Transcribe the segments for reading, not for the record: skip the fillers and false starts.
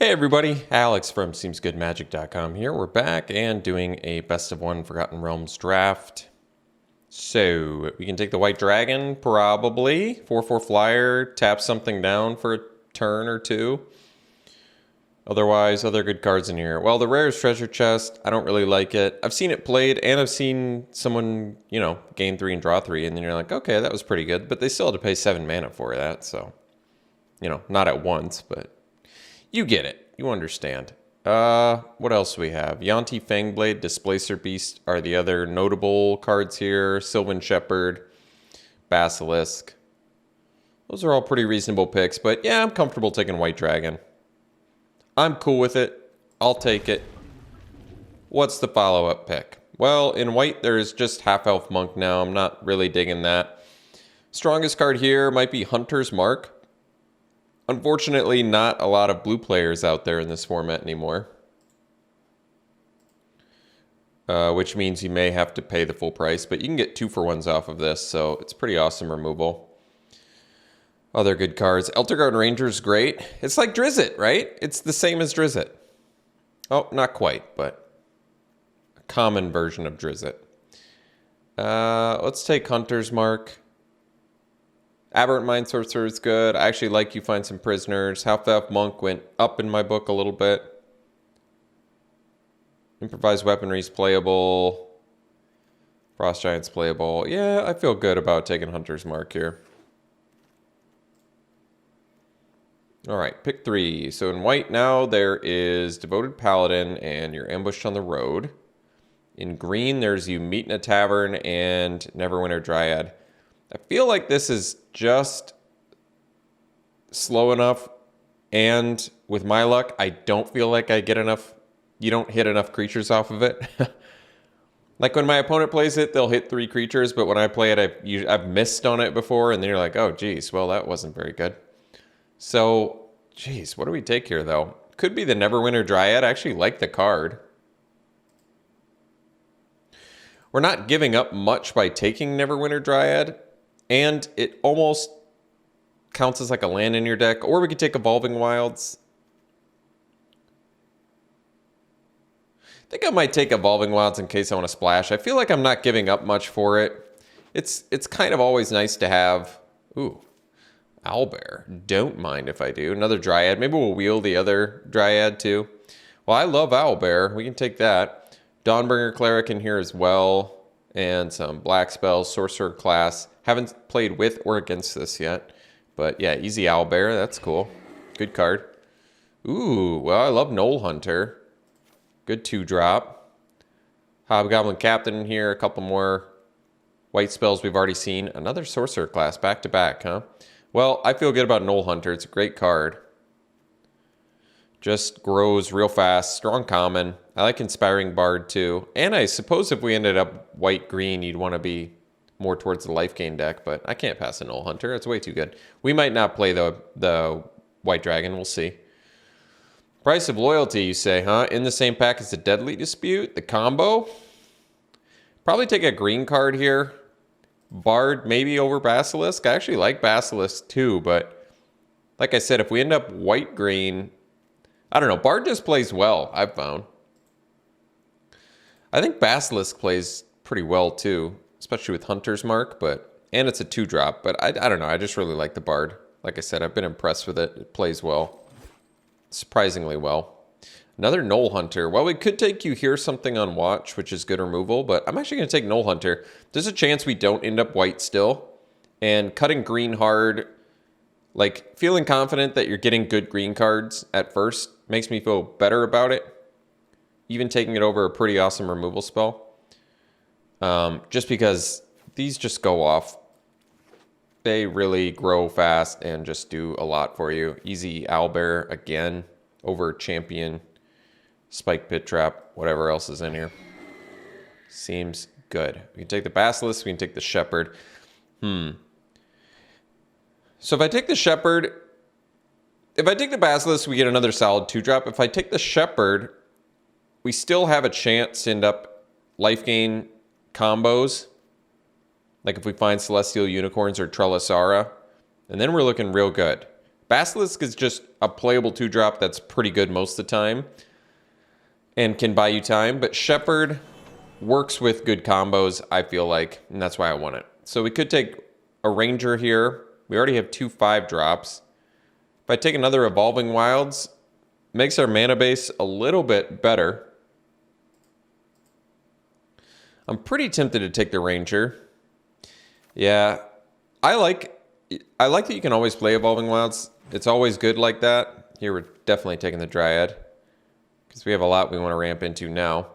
Hey everybody, Alex from SeemsGoodMagic.com here. We're back and doing a Best of One Forgotten Realms draft. So, we can take the White Dragon, probably. 4/4 flyer, tap something down for a turn or two. Otherwise, other good cards in here. Well, the Rare's Treasure Chest, I don't really like it. I've seen it played, and I've seen someone, gain 3 and draw 3, and then you're like, okay, that was pretty good. But they still had to pay 7 mana for that, so, not at once, but you get it. You understand. What else do we have? Yuan-ti Fangblade, Displacer Beast are the other notable cards here. Sylvan Shepherd, Basilisk. Those are all pretty reasonable picks, but yeah, I'm comfortable taking White Dragon. I'm cool with it. I'll take it. What's the follow-up pick? Well, in white, there's just Half-Elf Monk now. I'm not really digging that. Strongest card here might be Hunter's Mark. Unfortunately, not a lot of blue players out there in this format anymore. Which means you may have to pay the full price, but you can get 2-for-1s off of this, so it's pretty awesome removal. Other good cards. Eltergard Ranger's great. It's like Drizzt, right? It's the same as Drizzt. Oh, not quite, but a common version of Drizzt. Let's take Hunter's Mark. Aberrant Mind Sorcerer is good. I actually like You Find Some Prisoners. Half-Elf Monk went up in my book a little bit. Improvised Weaponry is playable. Frost Giant's playable. Yeah, I feel good about taking Hunter's Mark here. All right, pick 3. So in white now there is Devoted Paladin and you're ambushed on the road. In green there's You Meet in a Tavern and Neverwinter Dryad. I feel like this is just slow enough, and with my luck, I don't feel like I get enough, you don't hit enough creatures off of it. Like when my opponent plays it, they'll hit 3 creatures, but when I play it, I've missed on it before, and then you're like, oh, geez, well, that wasn't very good. So, geez, what do we take here, though? Could be the Neverwinter Dryad. I actually like the card. We're not giving up much by taking Neverwinter Dryad. And it almost counts as like a land in your deck. Or we could take Evolving Wilds. I think I might take Evolving Wilds in case I want to splash. I feel like I'm not giving up much for it. It's kind of always nice to have. Ooh, Owlbear. Don't mind if I do. Another Dryad. Maybe we'll wheel the other Dryad too. Well, I love Owlbear. We can take that. Dawnbringer Cleric in here as well. And some black spells, Sorcerer class. Haven't played with or against this yet. But yeah, easy Owlbear. That's cool. Good card. Ooh, well, I love Knoll Hunter. Good 2-drop. Hobgoblin Captain in here. A couple more white spells we've already seen. Another Sorcerer class back to back, huh? Well, I feel good about Knoll Hunter. It's a great card. Just grows real fast. Strong common. I like Inspiring Bard too. And I suppose if we ended up white-green, you'd want to be more towards the life gain deck, but I can't pass a Knoll Hunter. It's way too good. We might not play the White Dragon. We'll see. Price of Loyalty, you say, huh? In the same pack as the Deadly Dispute, the combo. Probably take a green card here. Bard maybe over Basilisk. I actually like Basilisk too, but like I said, if we end up white-green, I don't know. Bard just plays well, I've found. I think Basilisk plays pretty well too, especially with Hunter's Mark, and it's a 2-drop, but I don't know. I just really like the Bard. Like I said, I've been impressed with it. It plays well. Surprisingly well. Another Knoll Hunter. Well, we could take You Hear Something on Watch, which is good removal, but I'm actually going to take Knoll Hunter. There's a chance we don't end up white still, and cutting green hard, like feeling confident that you're getting good green cards at first makes me feel better about it. Even taking it over a pretty awesome removal spell. Just because these just go off. They really grow fast and just do a lot for you. Easy Owlbear again over Champion, Spike Pit Trap, whatever else is in here. Seems good. We can take the Basilisk, we can take the Shepherd. So if I take the Shepherd, if I take the Basilisk, we get another solid 2-drop. If I take the Shepherd, we still have a chance to end up life gain combos. Like if we find Celestial Unicorns or Trellisara. And then we're looking real good. Basilisk is just a playable 2-drop that's pretty good most of the time and can buy you time, but Shepherd works with good combos, I feel like, and that's why I want it. So we could take a Ranger here. We already have 2 5-drops. If I take another Evolving Wilds, makes our mana base a little bit better. I'm pretty tempted to take the Ranger. Yeah, I like that you can always play Evolving Wilds. It's always good like that. Here we're definitely taking the Dryad because we have a lot we want to ramp into now.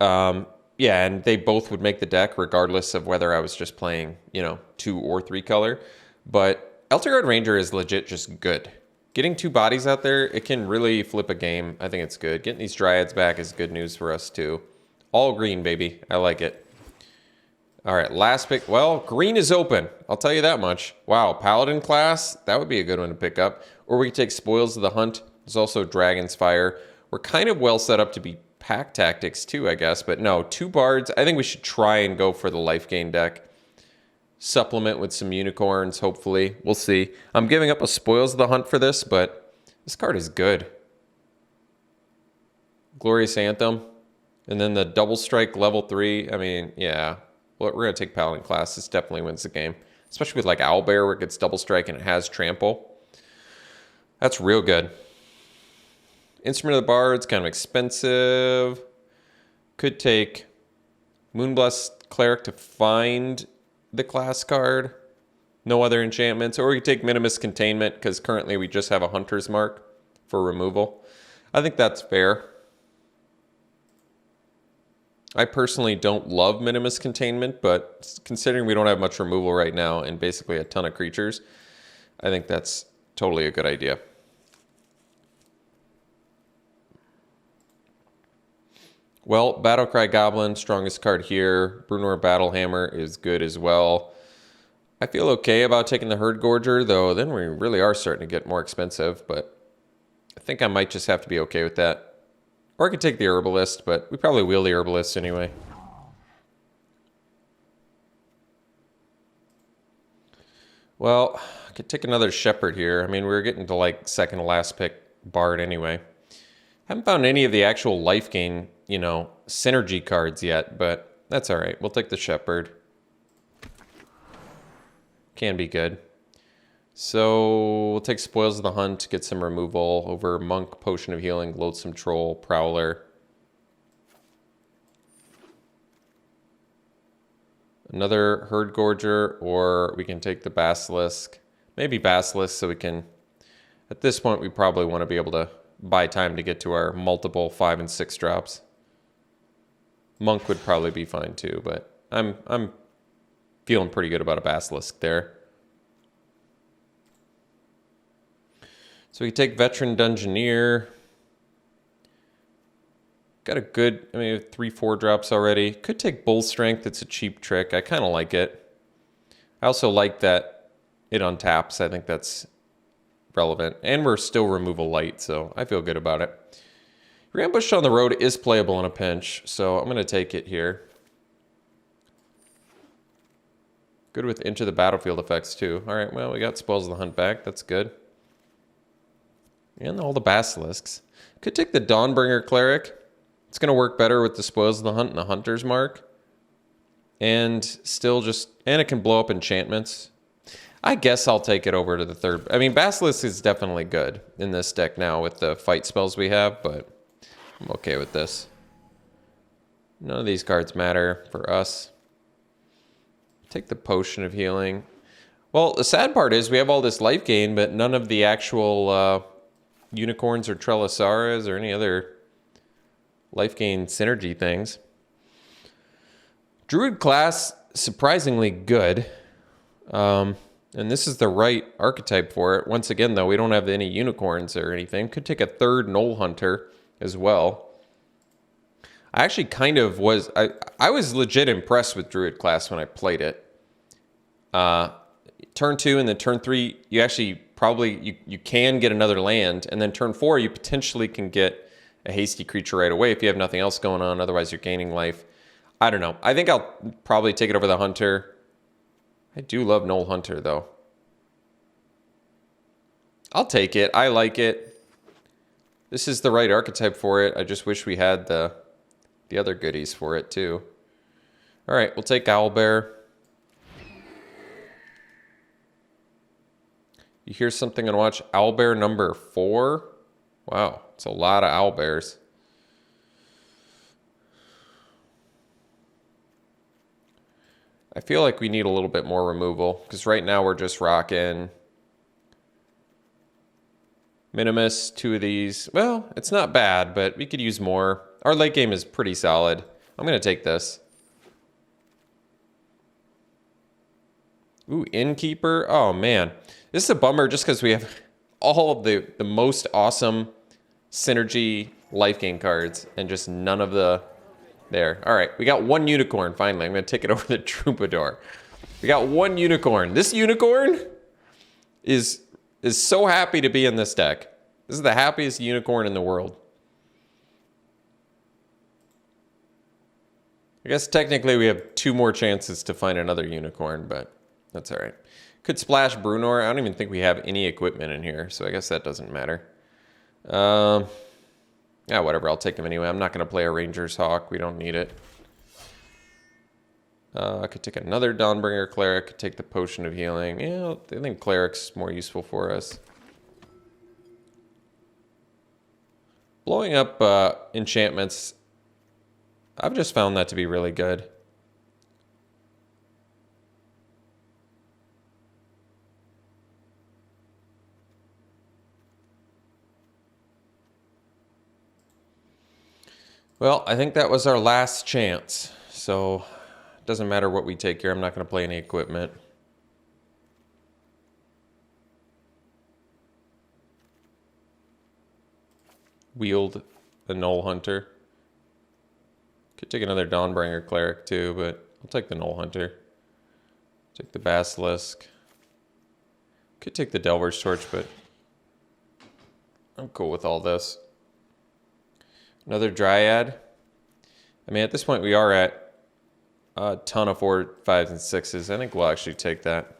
Yeah, and they both would make the deck regardless of whether I was just playing, 2 or 3 color. But Elterguard Ranger is legit just good. Getting 2 bodies out there, it can really flip a game. I think it's good. Getting these Dryads back is good news for us too. All green, baby. I like it. All right, last pick. Well, green is open. I'll tell you that much. Wow, Paladin class. That would be a good one to pick up. Or we could take Spoils of the Hunt. There's also Dragon's Fire. We're kind of well set up to be pack tactics too, I guess. But no, 2 bards. I think we should try and go for the life gain deck. Supplement with some unicorns, hopefully. We'll see. I'm giving up a Spoils of the Hunt for this, but this card is good. Glorious Anthem. And then the Double Strike level 3. I mean, yeah. Well, we're going to take Paladin class. This definitely wins the game. Especially with like Owlbear where it gets Double Strike and it has Trample. That's real good. Instrument of the Bard's kind of expensive. Could take Moonblessed Cleric to find the class card. No other enchantments. Or we could take Minimus Containment because currently we just have a Hunter's Mark for removal. I think that's fair. I personally don't love Minimus Containment, but considering we don't have much removal right now and basically a ton of creatures, I think that's totally a good idea. Well, Battlecry Goblin, strongest card here. Brunor Battlehammer is good as well. I feel okay about taking the Herd Gorger, though then we really are starting to get more expensive, but I think I might just have to be okay with that. Or I could take the Herbalist, but we probably will the Herbalist anyway. Well, I could take another Shepherd here. I mean, we were getting to like second to last pick Bard anyway. Haven't found any of the actual life gain, synergy cards yet, but that's all right. We'll take the Shepherd. Can be good. So we'll take Spoils of the Hunt, get some removal over Monk, Potion of Healing, Loathsome Troll, Prowler. Another Herd Gorger, or we can take the Basilisk. Maybe Basilisk so we can, at this point we probably want to be able to buy time to get to our multiple 5 and 6 drops. Monk would probably be fine too, but I'm feeling pretty good about a Basilisk there. So we take Veteran Dungeoneer. Got a good, 3-4 drops already. Could take Bull Strength. It's a cheap trick. I kind of like it. I also like that it untaps. I think that's relevant. And we're still removal light, so I feel good about it. Your Ambush on the Road is playable in a pinch, so I'm going to take it here. Good with Into the Battlefield effects, too. All right, well, we got Spoils of the Hunt back. That's good. And all the Basilisks. Could take the Dawnbringer Cleric. It's going to work better with the Spoils of the Hunt and the Hunter's Mark. And still just... And it can blow up enchantments. I guess I'll take it over to the third... Basilisk is definitely good in this deck now with the fight spells we have, but I'm okay with this. None of these cards matter for us. Take the Potion of Healing. Well, the sad part is we have all this life gain, but none of the actual... unicorns or Trellisaras or any other life gain synergy things. Druid class, surprisingly good. And this is the right archetype for it. Once again, though, we don't have any unicorns or anything. Could take a third Knoll Hunter as well. I actually kind of was... I was legit impressed with Druid class when I played it. Turn 2 and then turn 3, you actually... Probably you can get another land, and then turn 4 you potentially can get a hasty creature right away if you have nothing else going on. Otherwise you're gaining life. I don't know. I think I'll probably take it over the Hunter. I do love Knoll Hunter though. I'll take it. I like it. This is the right archetype for it. I just wish we had the other goodies for it too. All right, we'll take Owlbear. You hear something and watch Owlbear number 4. Wow, it's a lot of Owlbears. I feel like we need a little bit more removal because right now we're just rocking Minimus, 2 of these. Well, it's not bad, but we could use more. Our late game is pretty solid. I'm going to take this. Ooh, Innkeeper. Oh, man. This is a bummer just because we have all of the most awesome synergy life gain cards and just none of the... There. All right, we got 1 unicorn, finally. I'm going to take it over the Troubadour. We got 1 unicorn. This unicorn is so happy to be in this deck. This is the happiest unicorn in the world. I guess technically we have 2 more chances to find another unicorn, but that's all right. Could splash Brunor. I don't even think we have any equipment in here, so I guess that doesn't matter. Yeah, whatever. I'll take him anyway. I'm not going to play a Ranger's Hawk. We don't need it. I could take another Dawnbringer Cleric. Could take the Potion of Healing. Yeah, I think Cleric's more useful for us. Blowing up enchantments, I've just found that to be really good. Well, I think that was our last chance. So it doesn't matter what we take here. I'm not going to play any equipment. Wield the Knoll Hunter. Could take another Dawnbringer Cleric too, but I'll take the Knoll Hunter. Take the Basilisk. Could take the Delver's Torch, but I'm cool with all this. Another Dryad. I mean, at this point, we are at a ton of 4, 5s, and 6s. I think we'll actually take that.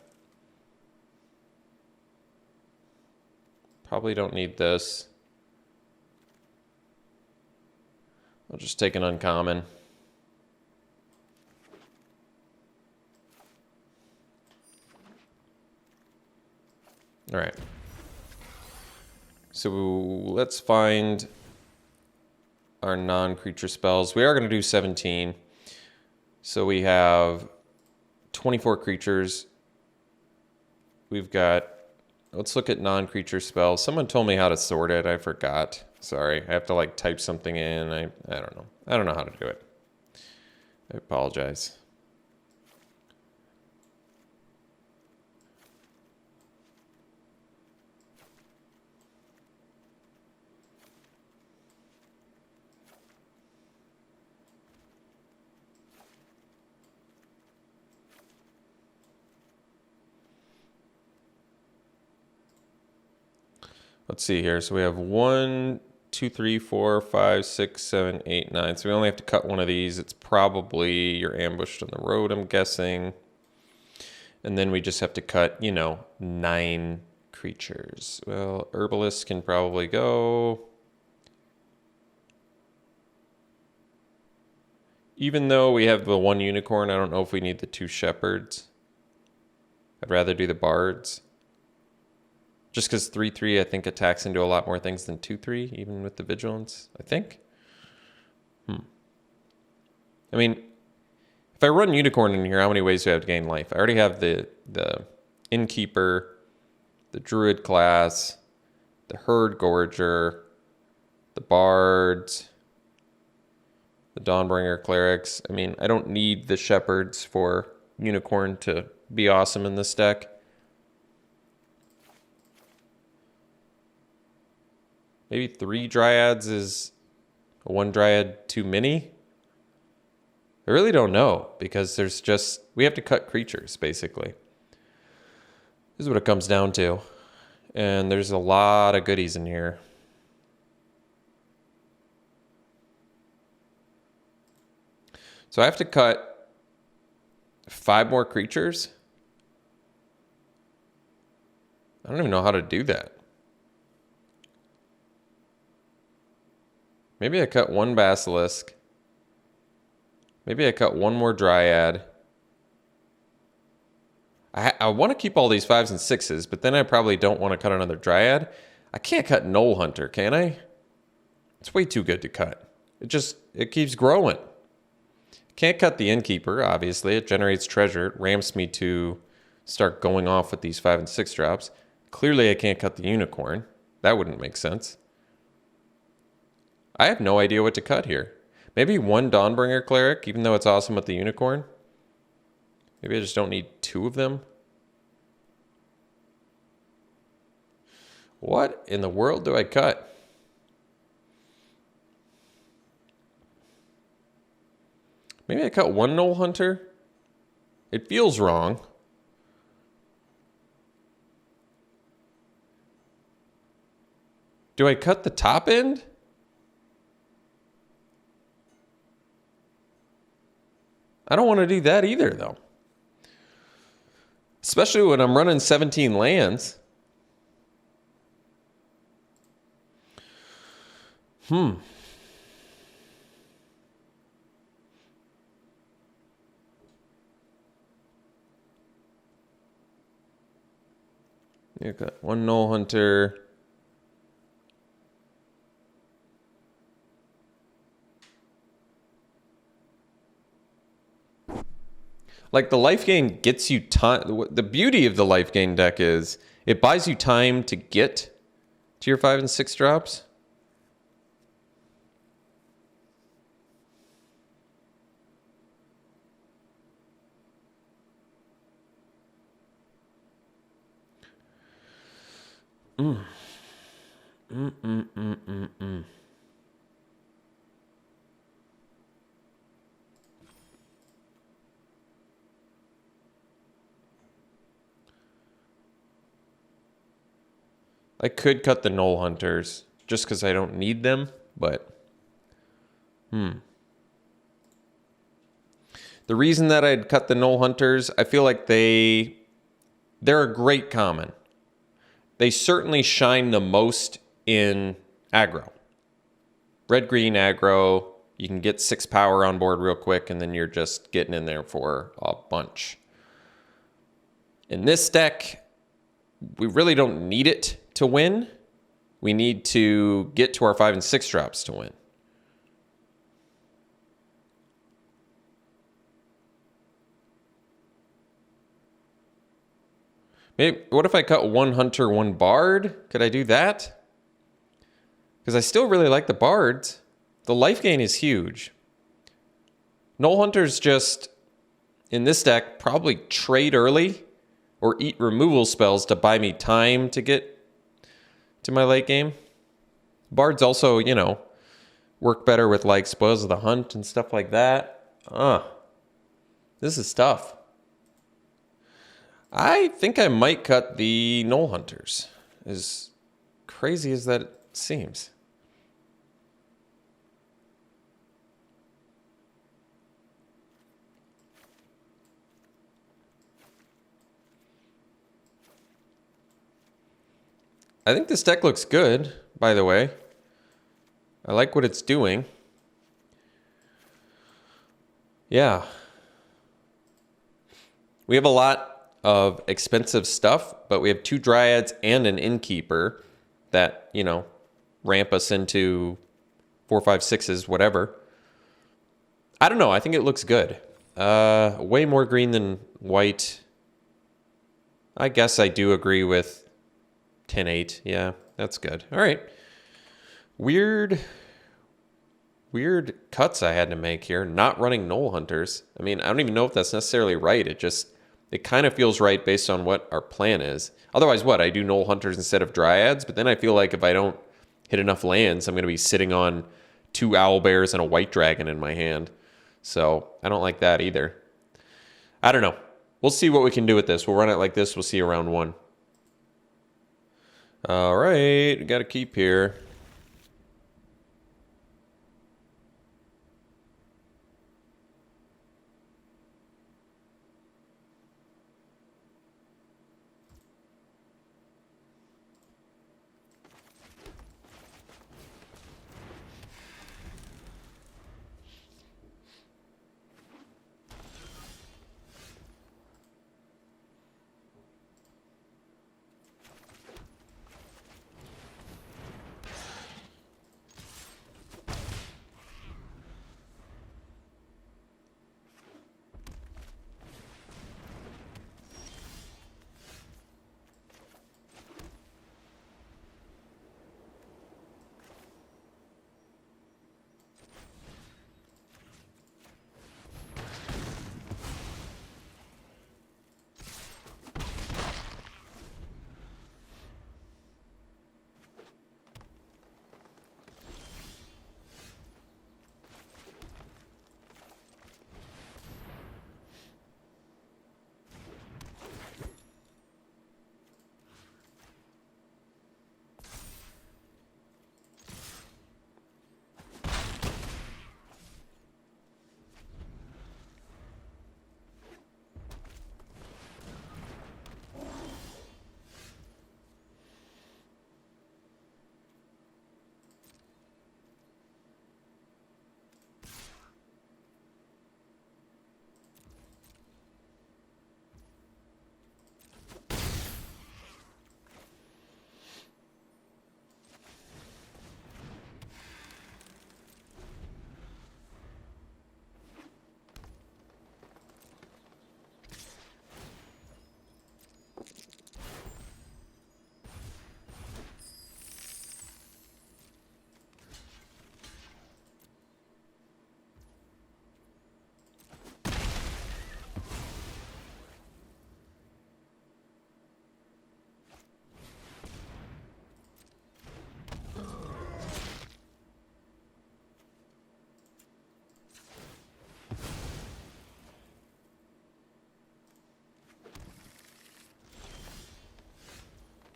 Probably don't need this. I'll just take an uncommon. All right. So let's find our non-creature spells. We are going to do 17. So we have 24 creatures. We've got, let's look at non-creature spells. Someone told me how to sort it. I forgot. Sorry. I have to like type something in. I don't know. I don't know how to do it. I apologize. Let's see here. So we have 1, 2, 3, 4, 5, 6, 7, 8, 9. So we only have to cut one of these. It's probably you're ambushed on the road, I'm guessing. And then we just have to cut, 9 creatures. Well, Herbalist can probably go. Even though we have the 1 unicorn, I don't know if we need the 2 shepherds. I'd rather do the bards. Just because 3/3, I think, attacks into a lot more things than 2/3, even with the vigilance, I think. I mean, if I run unicorn in here, how many ways do I have to gain life? I already have the Innkeeper, the Druid class, the Herd Gorger, the Bards, the Dawnbringer Clerics. I mean, I don't need the Shepherds for unicorn to be awesome in this deck. Maybe 3 Dryads is 1 Dryad too many? I really don't know, because we have to cut creatures, basically. This is what it comes down to. And there's a lot of goodies in here. So I have to cut 5 more creatures? I don't even know how to do that. Maybe I cut one Basilisk. Maybe I cut one more Dryad. I want to keep all these 5s and 6s, but then I probably don't want to cut another Dryad. I can't cut Knoll Hunter, can I? It's way too good to cut. It keeps growing. Can't cut the Innkeeper, obviously. It generates treasure. It ramps me to start going off with these 5 and 6 drops. Clearly, I can't cut the Unicorn. That wouldn't make sense. I have no idea what to cut here. Maybe one Dawnbringer Cleric, even though it's awesome with the Unicorn. Maybe I just don't need 2 of them. What in the world do I cut? Maybe I cut one Knoll Hunter. It feels wrong. Do I cut the top end? I don't want to do that either, though. Especially when I'm running 17 lands. You got one Knoll Hunter. Like, the life gain gets you time. The beauty of the life gain deck is it buys you time to get to your 5 and 6 drops. I could cut the Knoll Hunters just because I don't need them, but the reason that I'd cut the Knoll Hunters, I feel like they're a great common. They certainly shine the most in aggro. Red-green aggro, you can get 6 power on board real quick, and then you're just getting in there for a bunch. In this deck, we really don't need it to win. We need to get to our 5 and 6 drops to win. Maybe, what if I cut one Hunter, one Bard? Could I do that? Because I still really like the Bards. The life gain is huge. Knoll Hunter's just, in this deck, probably trade early or eat removal spells to buy me time to get to my late game. Bards also, you know, work better with like Spoils of the Hunt and stuff like that. This is tough. I think I might cut the Knoll Hunters, as crazy as that seems. I think this deck looks good, by the way. I like what it's doing. Yeah. We have a lot of expensive stuff, but we have 2 Dryads and an Innkeeper that, you know, ramp us into 4, 5, 6s, whatever. I don't know. I think it looks good. Way more green than white. I guess I do agree with 10-8. Yeah, that's good. All right. Weird cuts I had to make here. Not running Knoll Hunters. I mean, I don't even know if that's necessarily right. It kind of feels right based on what our plan is. Otherwise, what? I do Knoll Hunters instead of Dryads, but then I feel like if I don't hit enough lands, I'm going to be sitting on 2 Owlbears and a White Dragon in my hand. So I don't like that either. I don't know. We'll see what we can do with this. We'll run it like this. We'll see you round 1. All right. We got to keep here.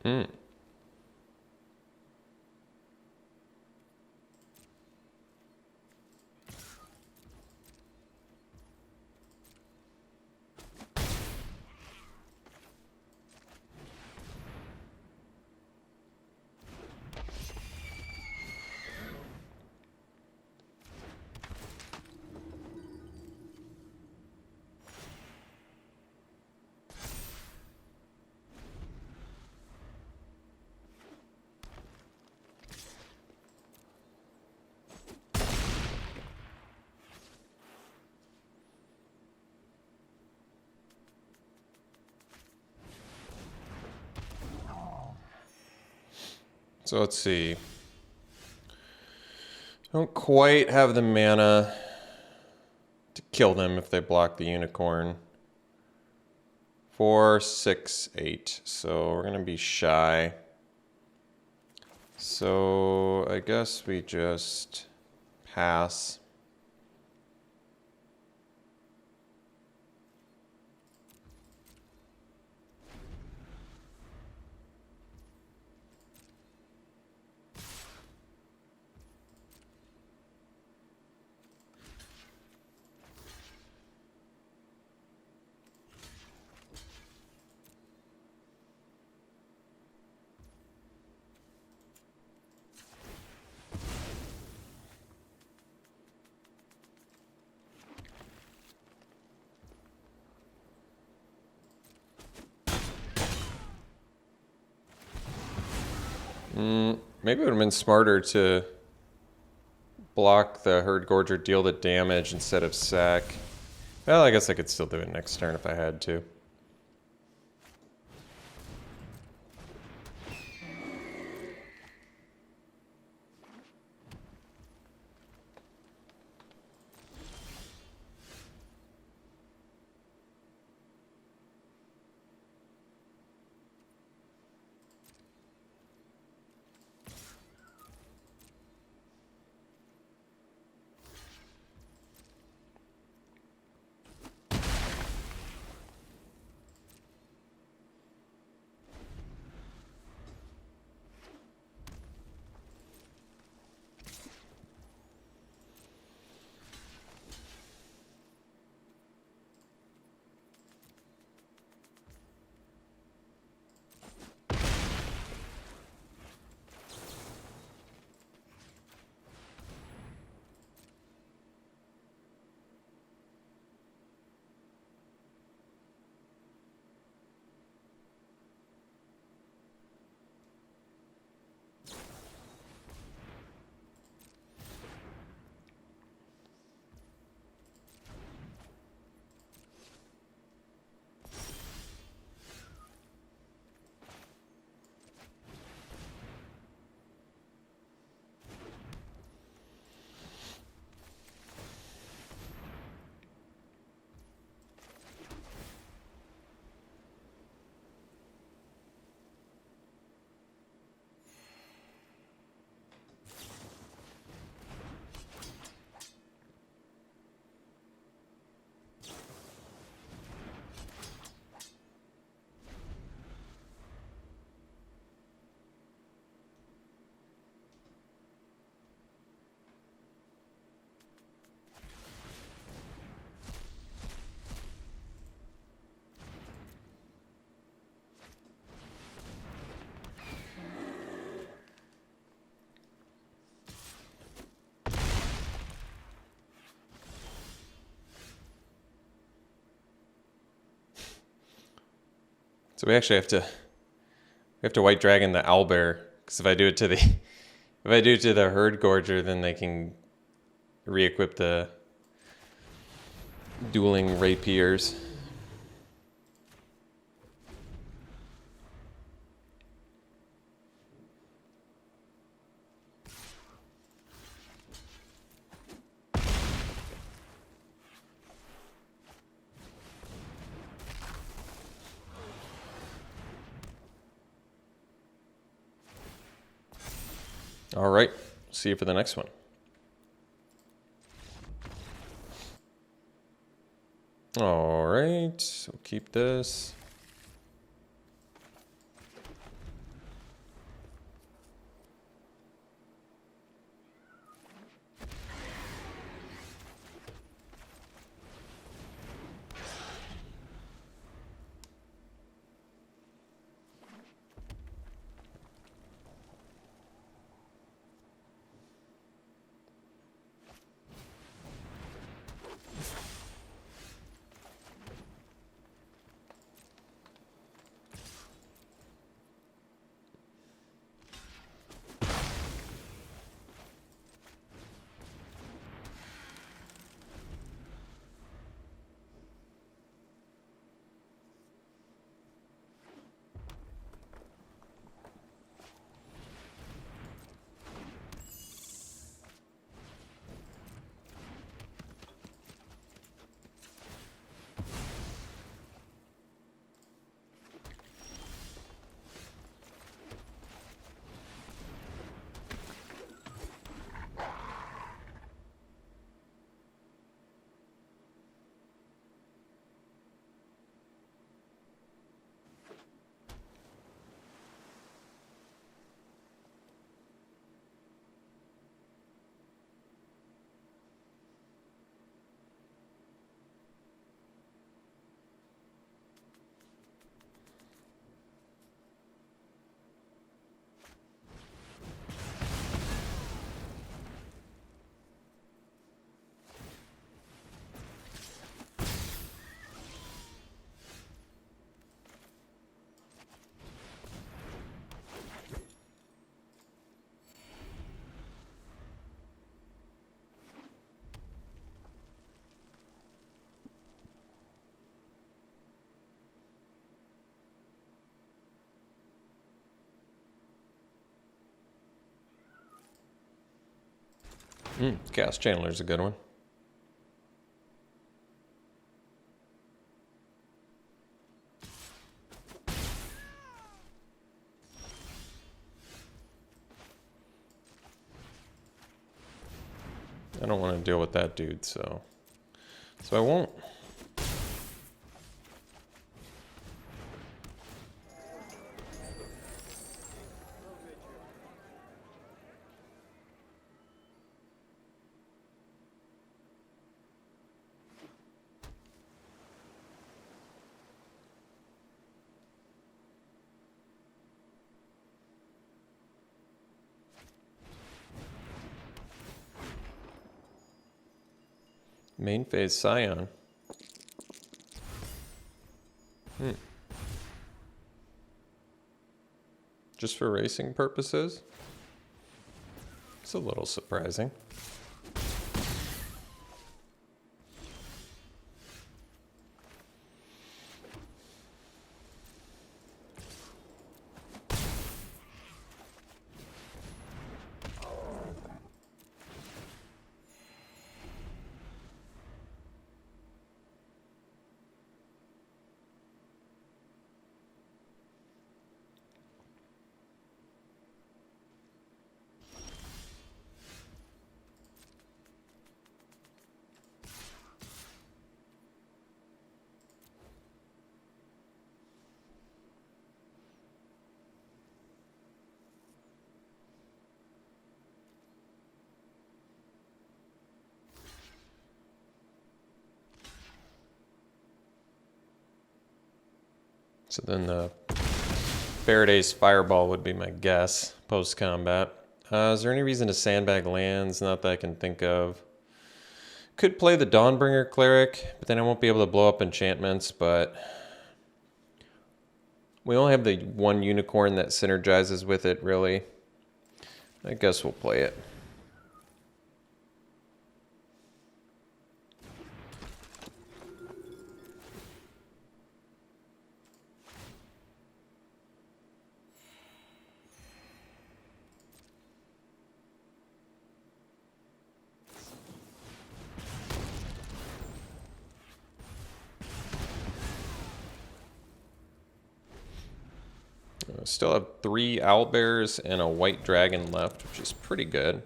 Hmm. So let's see. Don't quite have the mana to kill them if they block the unicorn. 4, 6, 8. So we're gonna be shy. So I guess we just pass. Maybe it would have been smarter to block the Herd Gorger, deal the damage instead of sack. Well, I guess I could still do it next turn if I had to. So we actually have to White Dragon the Owlbear, because if I do it to the if I do it to the Herd Gorger, then they can re-equip the dueling rapiers. All right. See you for the next one. All right. So keep this. Chaos Channeler's a good one. I don't want to deal with that dude, so I won't. Main phase Scion. Just for racing purposes? It's a little surprising. So then the Faraday's Fireball would be my guess post-combat. Is there any reason to sandbag lands? Not that I can think of. Could play the Dawnbringer Cleric, but then I won't be able to blow up enchantments, but we only have the one unicorn that synergizes with it, really. I guess we'll play it. Still have 3 owlbears and a white dragon left, which is pretty good.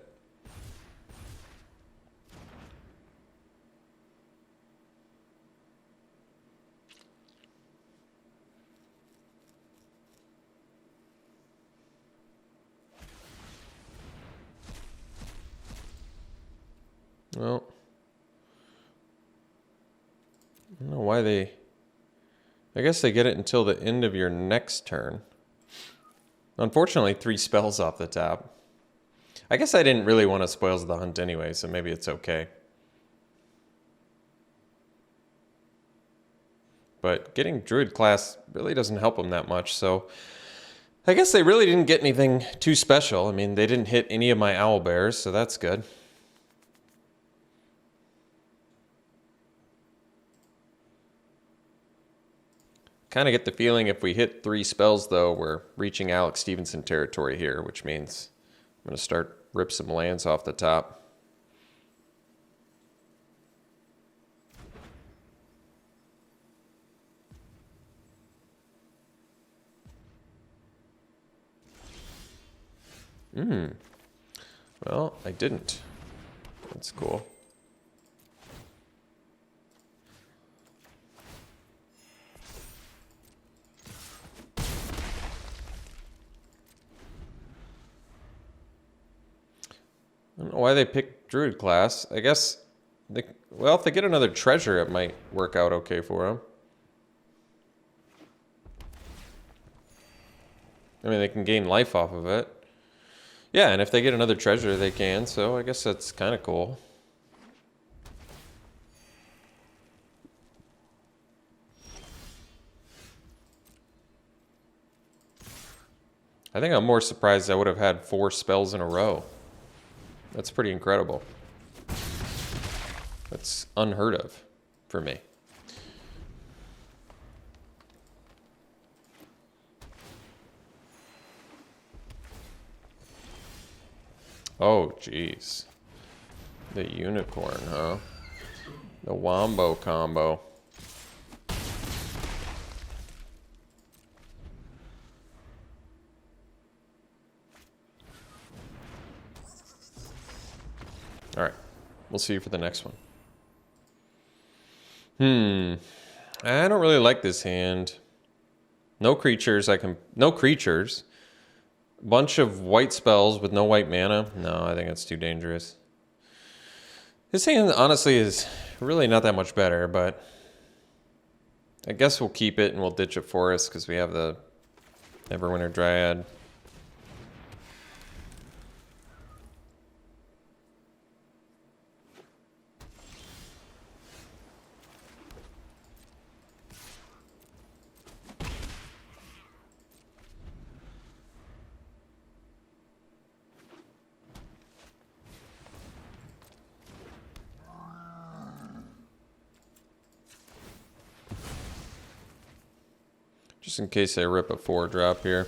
Well, I don't know why they... I guess they get it until the end of your next turn. Unfortunately, 3 spells off the top. I guess I didn't really want to Spoils of the Hunt anyway, so maybe it's okay. But getting Druid class really doesn't help them that much, so... I guess they really didn't get anything too special. I mean, they didn't hit any of my owlbears, so that's good. Kind of get the feeling if we hit 3 spells, though, we're reaching Alex Stephenson territory here, which means I'm going to start rip some lands off the top. Well, I didn't. That's cool. I don't know why they picked Druid class. I guess, well, if they get another treasure, it might work out okay for them. I mean, they can gain life off of it. Yeah, and if they get another treasure, they can, so I guess that's kind of cool. I think I'm more surprised I would have had 4 spells in a row. That's pretty incredible. That's unheard of for me. Oh, jeez. The unicorn, huh? The wombo combo. All right, we'll see you for the next one. I don't really like this hand. No creatures. No creatures. Bunch of white spells with no white mana. No, I think that's too dangerous. This hand honestly is really not that much better, but I guess we'll keep it and we'll ditch a forest because we have the Neverwinter Dryad. Just in case I rip a 4-drop here.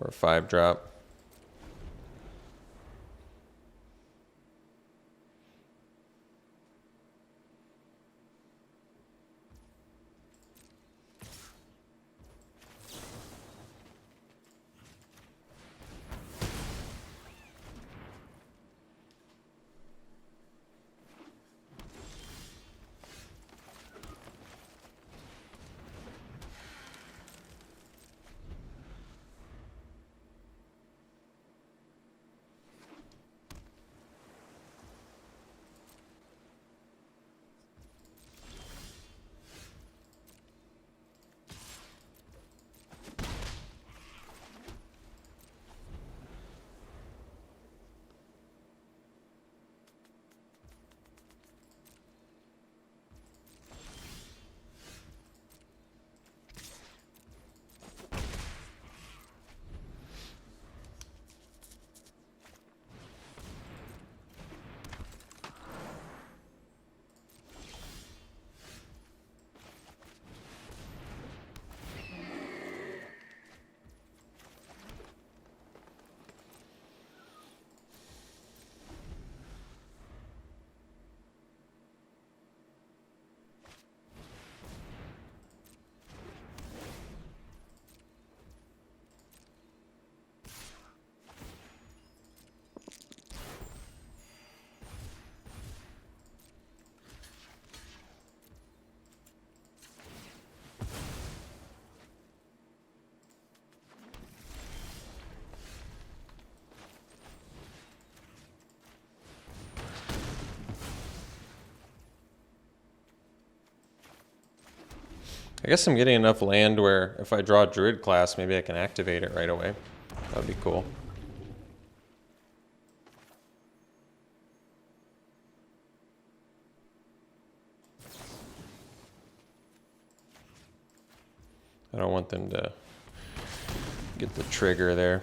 Or a 5-drop. I guess I'm getting enough land where if I draw Druid class, maybe I can activate it right away. That would be cool. I don't want them to get the trigger there.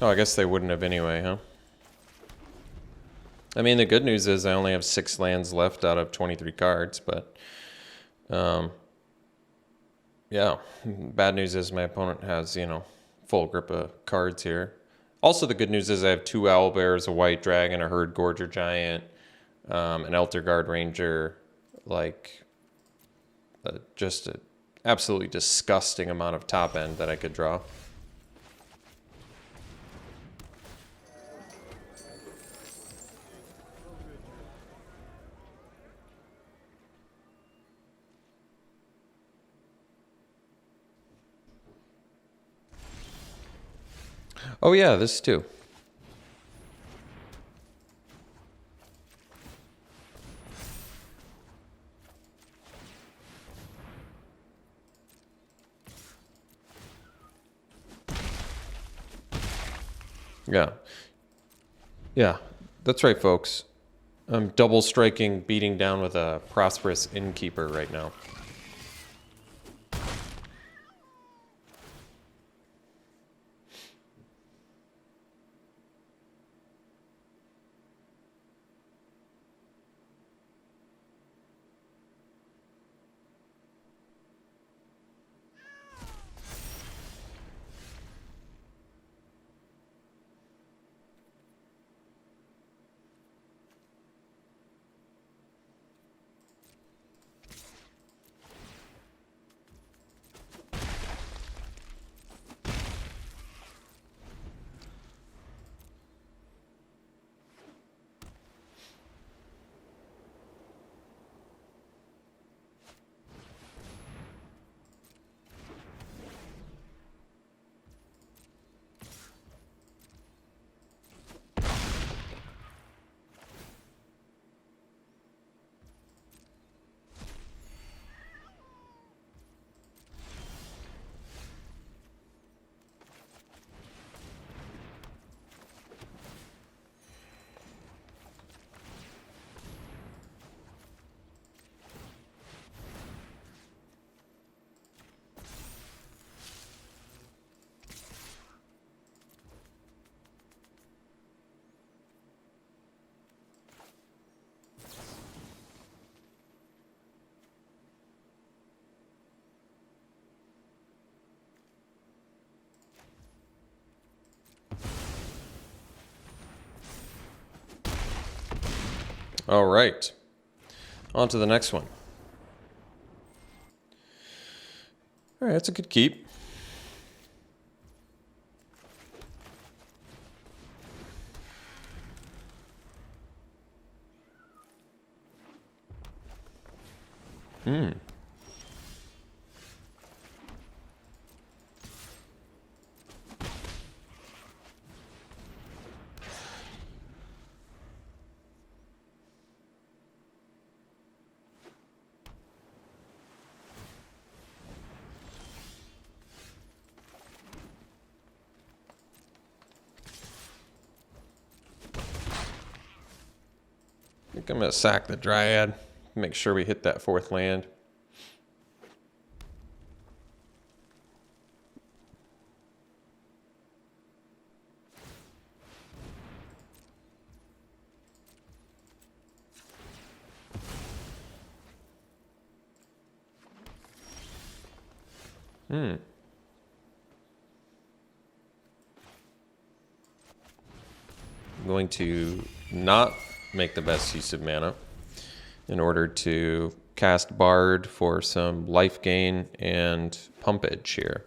Oh, I guess they wouldn't have anyway, huh? I mean, the good news is I only have 6 lands left out of 23 cards, but yeah. Bad news is my opponent has, you know, full grip of cards here. Also, the good news is I have 2 Owlbears, a White Dragon, a Herd Gorger Giant, an Elder Guard Ranger, like just an absolutely disgusting amount of top end that I could draw. Oh yeah, this too. Yeah. Yeah, that's right, folks. I'm double striking, beating down with a Prosperous Innkeeper right now. All right. On to the next one. All right, that's a good keep. I think I'm going to sack the Dryad. Make sure we hit that 4th land. I'm going to not make the best use of mana in order to cast Bard for some life gain and pump edge here.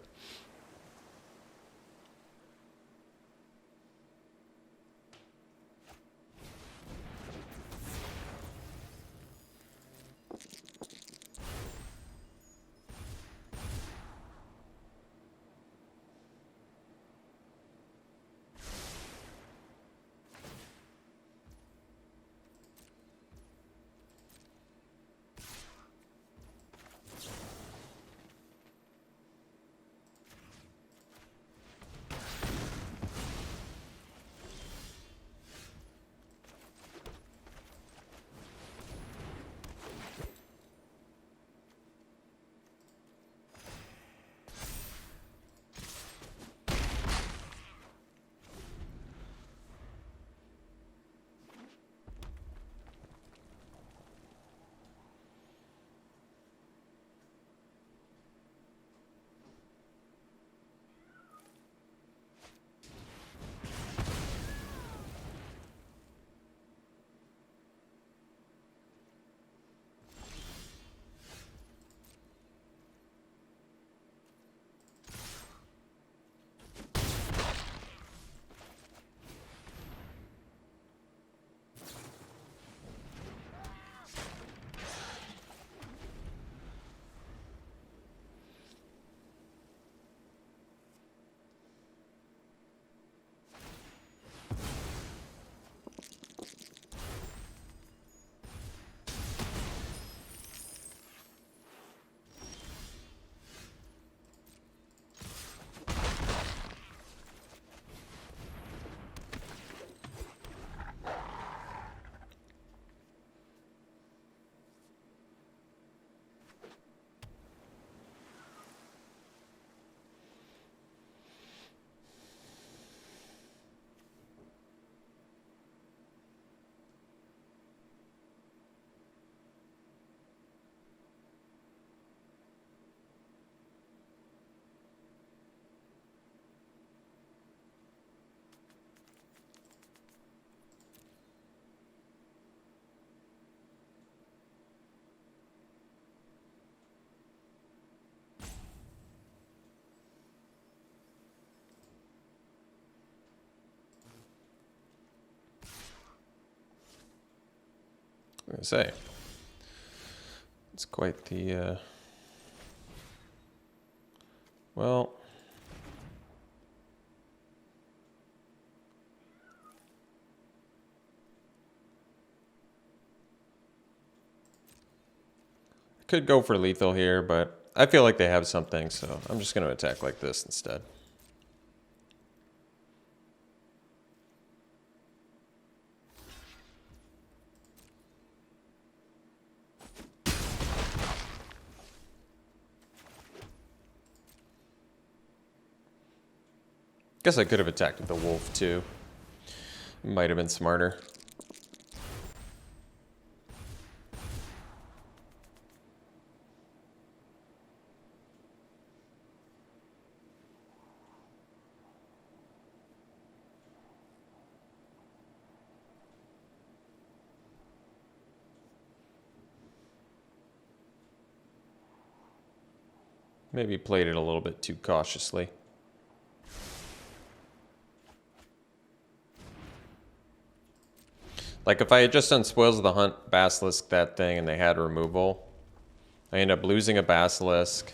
gonna say. It's quite the, well... Could go for lethal here, but I feel like they have something, so I'm just going to attack like this instead. Guess I could have attacked with the wolf too. Might have been smarter. Maybe played it a little bit too cautiously. Like if I had just done Spoils of the Hunt, Basilisk, that thing, and they had removal, I end up losing a Basilisk.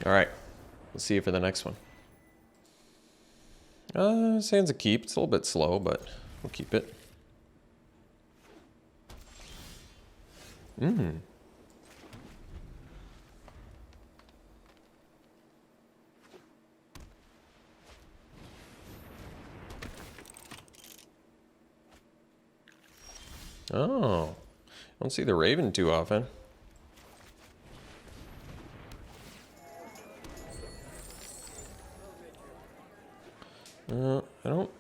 All right, we'll see you for the next one. Sands a keep. It's a little bit slow, but we'll keep it. Oh, I don't see the Raven too often. I don't...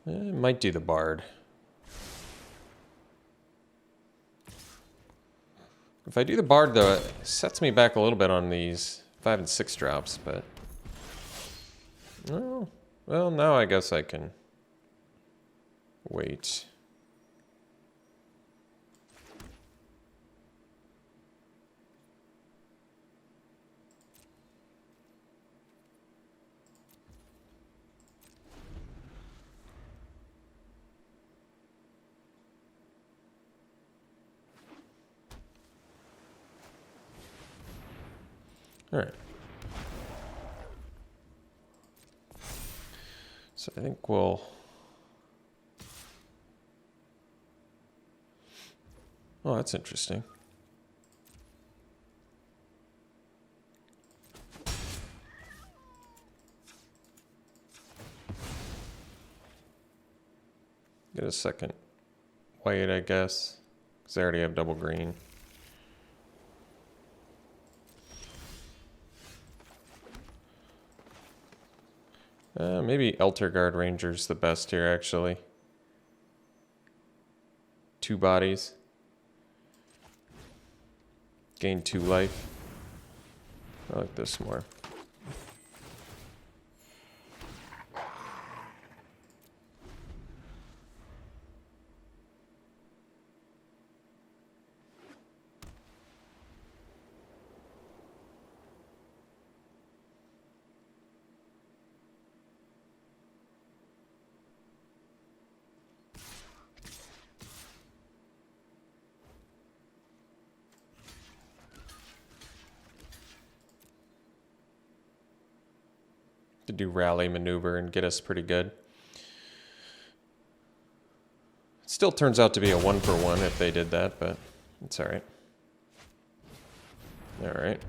I might do the Bard. If I do the Bard, though, it sets me back a little bit on these 5 and 6 drops, but... Oh, well, now I guess I can wait. All right. So I think we'll... Oh, that's interesting. Get a second white, I guess, because I already have double green. Maybe Elterguard Ranger's the best here, actually. 2 bodies. Gain 2 life. I like this more. To do rally maneuver and get us pretty good. It still turns out to be a 1-for-1 if they did that, but it's all right. All right.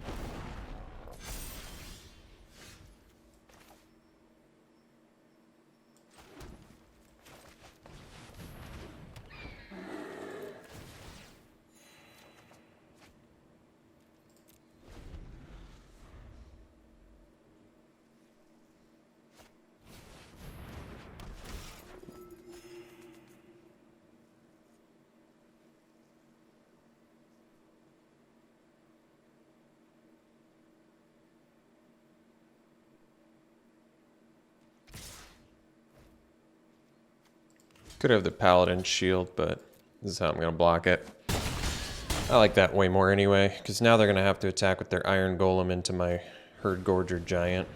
Could have the Paladin shield, but this is how I'm going to block it. I like that way more anyway, because now they're going to have to attack with their Iron Golem into my Herd Gorger Giant.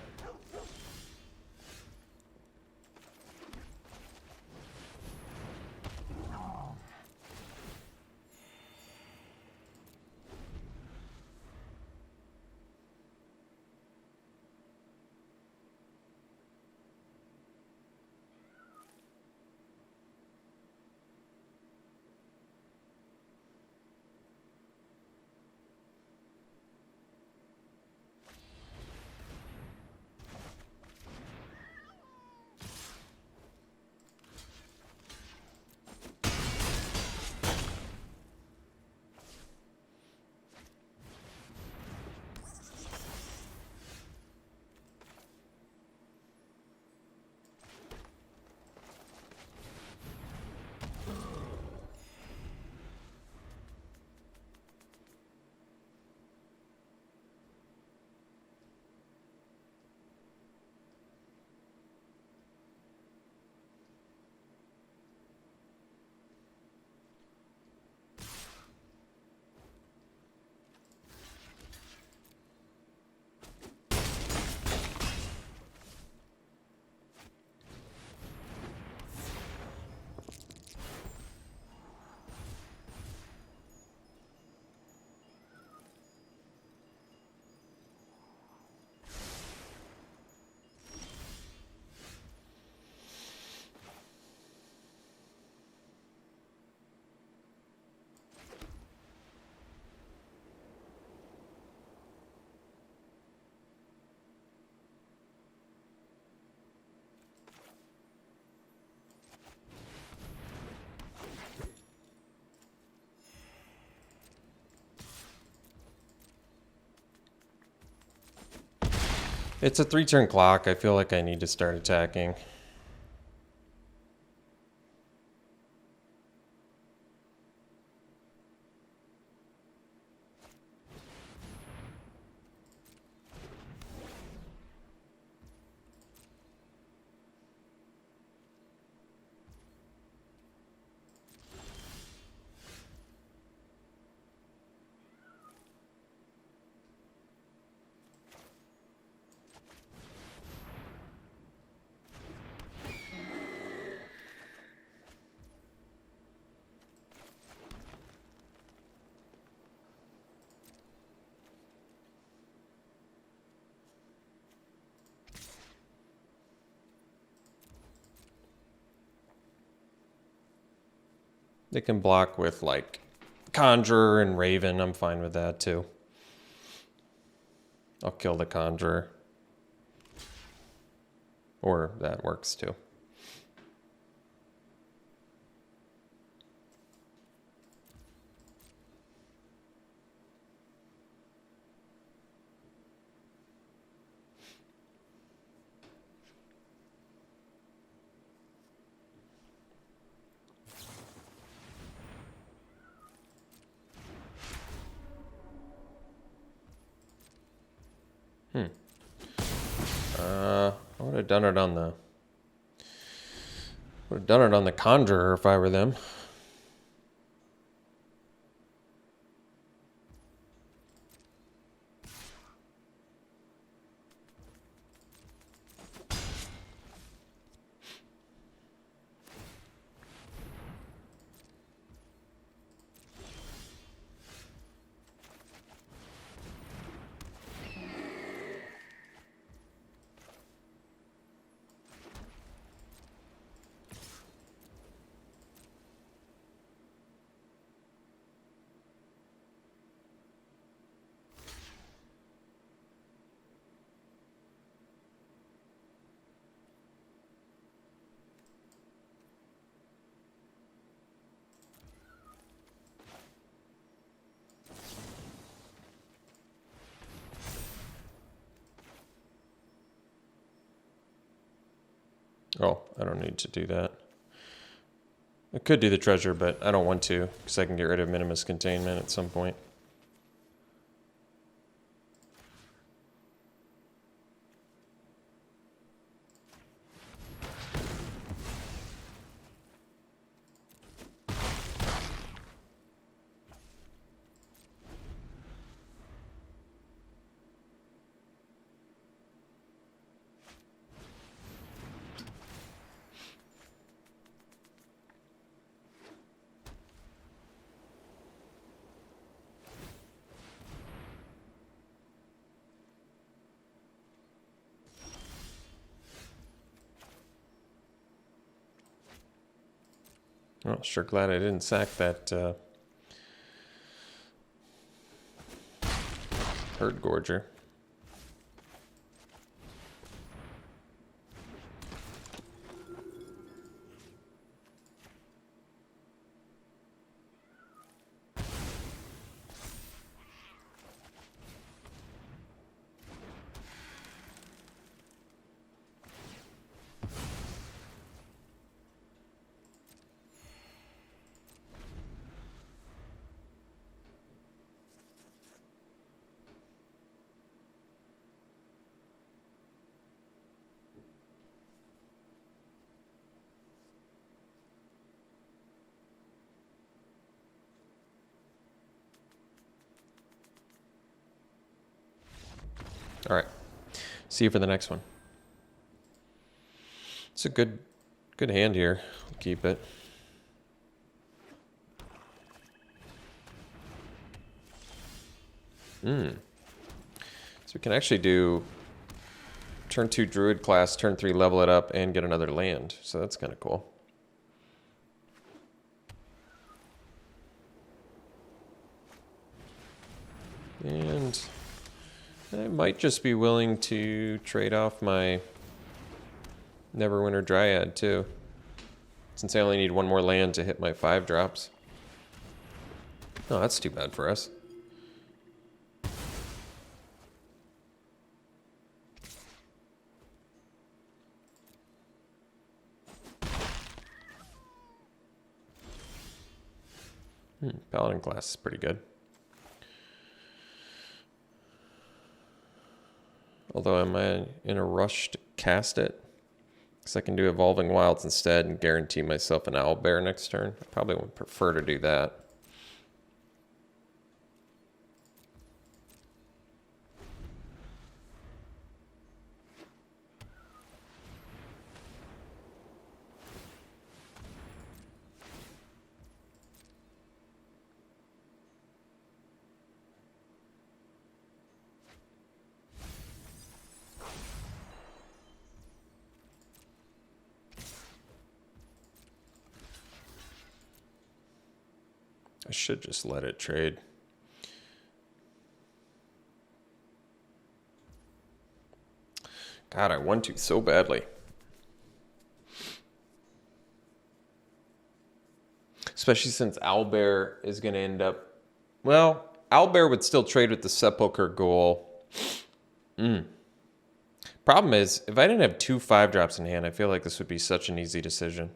It's a 3-turn clock. I feel like I need to start attacking. They can block with, like, Conjurer and Raven. I'm fine with that, too. I'll kill the Conjurer. Or that works, too. I would have done it on the Conjurer if I were them. Oh, I don't need to do that. I could do the treasure, but I don't want to, because I can get rid of Minimus Containment at some point. Oh, sure glad I didn't sack that Herd Gorger. All right, see you for the next one. It's a good hand here. I'll keep it. So we can actually do turn 2 Druid class, turn 3 level it up, and get another land. So that's kind of cool. And I might just be willing to trade off my Neverwinter Dryad too, since I only need 1 more land to hit my 5 drops. Oh, that's too bad for us. Paladin class is pretty good. Although am I in a rush to cast it? Because I can do Evolving Wilds instead and guarantee myself an Owlbear next turn. I probably would prefer to do that. I should just let it trade. God, I want to so badly. Especially since Owlbear is going to end up... Well, Owlbear would still trade with the Sepulchre Ghoul. Problem is, if I didn't have 2 5-drops in hand, I feel like this would be such an easy decision.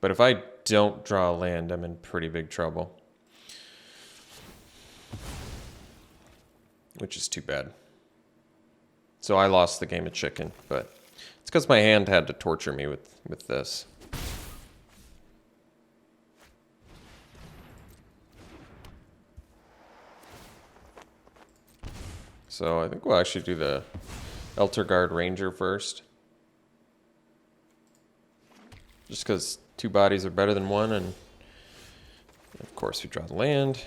But if I don't draw a land, I'm in pretty big trouble. Which is too bad. So I lost the game of chicken, but it's because my hand had to torture me with this. So I think we'll actually do the Elterguard Ranger first. Just because 2 bodies are better than 1, and of course we draw the land.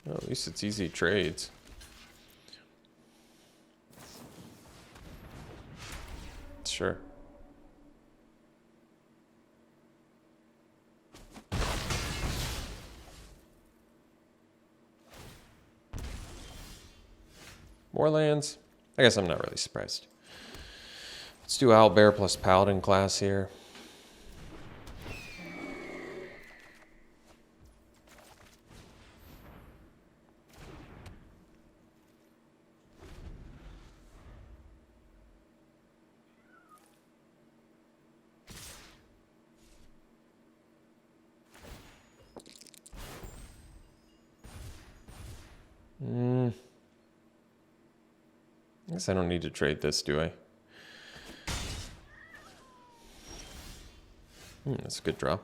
Well, at least it's easy trades. Sure. More lands? I guess I'm not really surprised. Let's do Owlbear plus Paladin class here. I guess I don't need to trade this, do I? That's a good draw.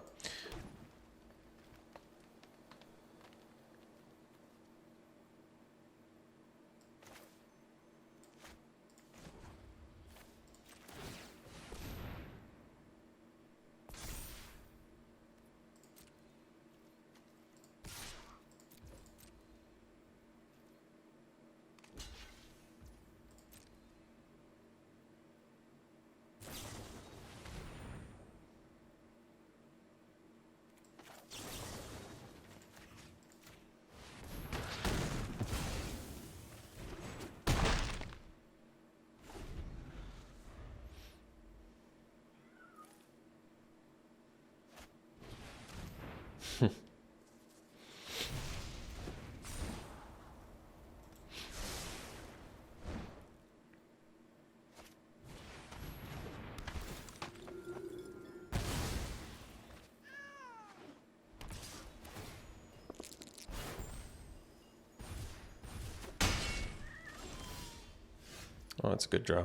Oh, that's a good draw.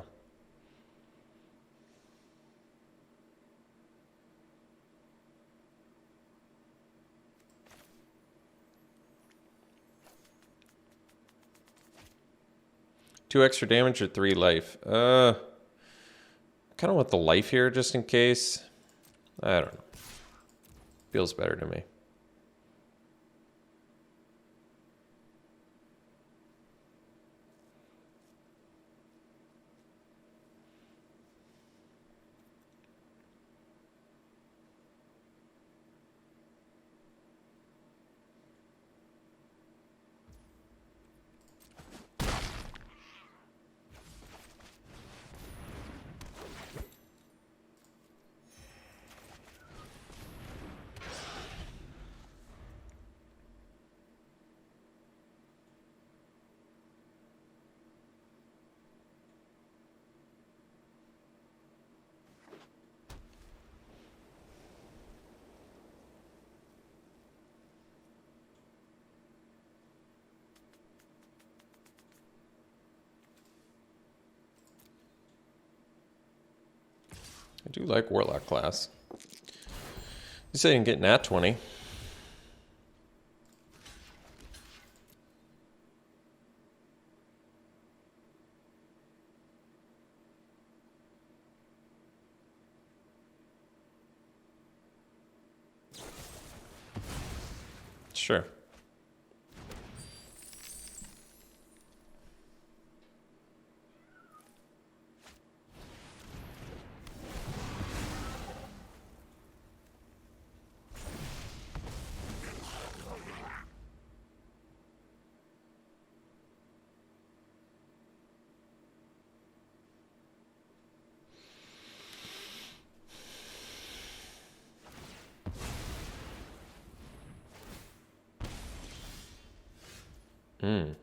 Two extra damage or 3 life? Kind of want the life here just in case. I don't know. Feels better to me. I do like Warlock class. You say you can get nat 20. Sure. Hmm.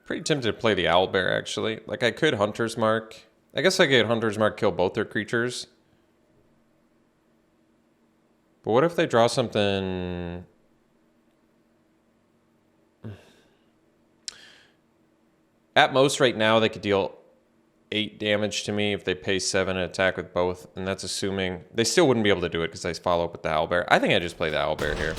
Pretty tempted to play the Owlbear, actually. Like, I could Hunter's Mark. I guess I could Hunter's Mark, kill both their creatures. But what if they draw something... At most, right now, they could deal 8 damage to me if they pay 7 and attack with both. And that's assuming... They still wouldn't be able to do it because I follow up with the Owlbear. I think I just play the Owlbear here.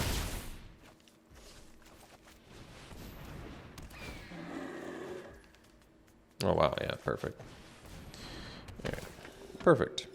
Oh, wow. Yeah, perfect. All right. Perfect.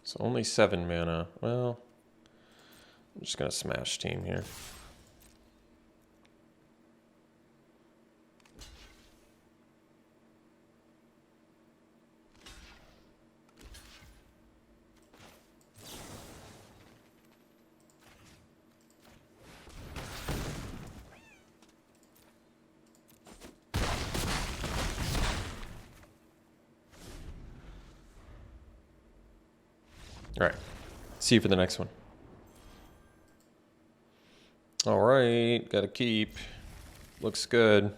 It's only 7 mana. Well, I'm just going to smash team here. All right. See you for the next one. All right. Got to keep. Looks good.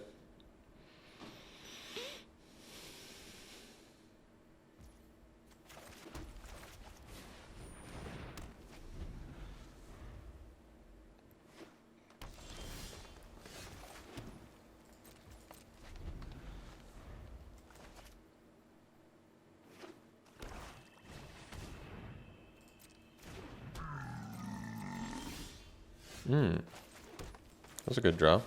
That was a good draw.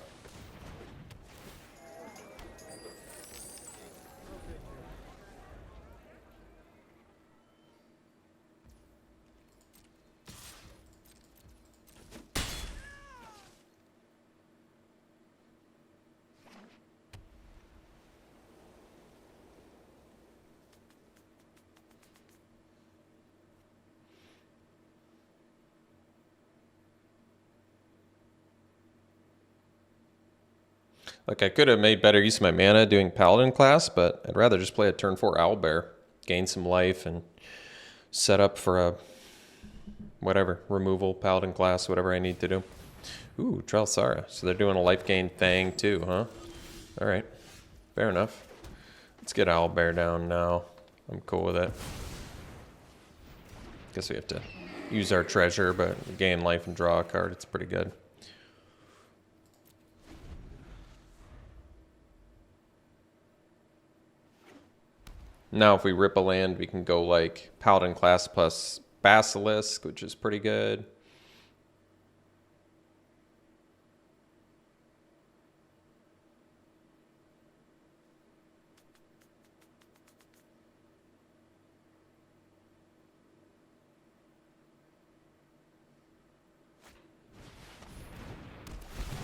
Like, I could have made better use of my mana doing Paladin class, but I'd rather just play a turn 4 Owlbear, gain some life, and set up for a whatever, removal, Paladin class, whatever I need to do. Ooh, Trelsara. So they're doing a life gain thing too, huh? All right, fair enough. Let's get Owlbear down now. I'm cool with it. Guess we have to use our treasure, but gain life and draw a card. It's pretty good. Now if we rip a land, we can go like Paladin class plus Basilisk, which is pretty good.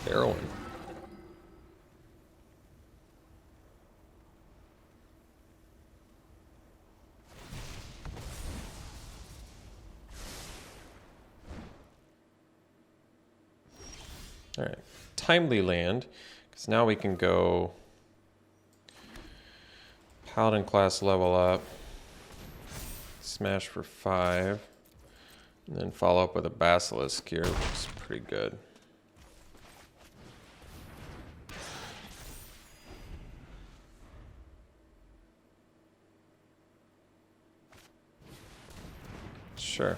Heroin. All right, timely land, because now we can go Paladin class level up, smash for 5, and then follow up with a Basilisk here, which is pretty good. Sure.